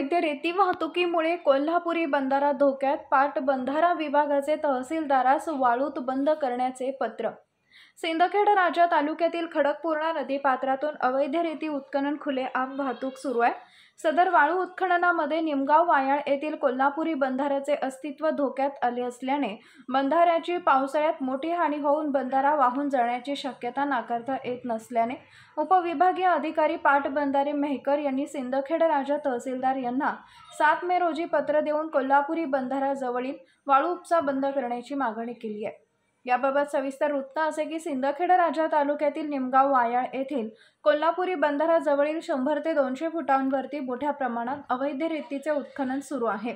अवैध रेती वाहतुकीमुळे कोल्हापुरी बंधारा धोक्यात, पाटबंधारा विभागाचे तहसीलदारास वाळूत बंद करण्याचे पत्र। सिंदखेड राजा तालुक्यातील खडकपूर्णा नदीपात्रातून अवैध रेती उत्खनन खुलेआम वाहतूक सुरू आहे। सदर वाळू उत्खननामध्ये निमगाव वायाळ येथील कोल्हापुरी बंधाऱ्याचे अस्तित्व धोक्यात आले असल्याने बंधाऱ्याची पावसाळ्यात मोठी हानी होऊन बंधारा वाहून जाण्याची शक्यता नाकारता येत नसल्याने उपविभागीय अधिकारी पाटबंधारे मेहकर यांनी सिंदखेड राजा तहसीलदार यांना 7 मे रोजी पत्र देऊन कोल्हापुरी बंधारा जवळील वाळू उपसा बंद करण्याची मागणी केली आहे। याबाबत सविस्तर वृत्त असे की सिंदखेड राजा तालुक्यातील निमगाव वायाळ येथील कोल्हापुरी बंधारा जवळील 100 ते 200 फुटांवरती मोठ्या प्रमाणात अवैध रेतीचे उत्खनन सुरू आहे।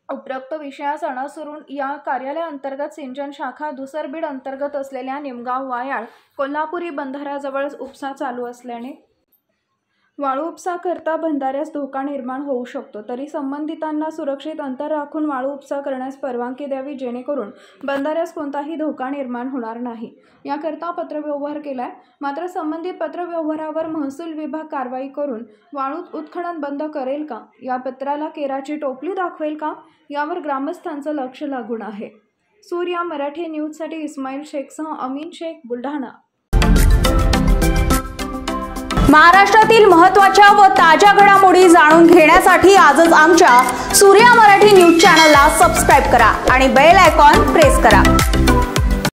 उपरोक्त विषयास अनुसरून या कार्यालयाअंतर्गत सिंचन शाखा दुसरबीड अंतर्गत असलेल्या निमगाव वायाळ कोल्हापुरी बंधाऱ्याजवळ उपसा चालू असल्याने वाळू उपसा करता बंधाऱ्यास धोका निर्माण होऊ शकतो, तरी संबंधितांना सुरक्षित अंतर राखून वाळू उपसा करण्यास परवानगी द्यावी, जेणेकरून बंधाऱ्यास कोणताही धोका निर्माण होणार नाही। याकरता पत्रव्यवहार केलाय। मात्र संबंधित पत्रव्यवहारावर महसूल विभाग कारवाई करून वाळू उत्खनन बंद करेल का, या पत्राला केराची टोपली दाखवेल का, यावर ग्रामस्थांचं लक्ष लागून आहे। सूर्या मराठी न्यूजसाठी इस्माईल शेखसह अमीन शेख, बुलढाणा। महाराष्ट्रातील महत्त्वाच्या व ताज्या घडामोडी जाणून घेण्यासाठी आजच आमच्या सूर्या मराठी न्यूज चॅनलला सबस्क्राइब करा आणि बेल आयकॉन प्रेस करा।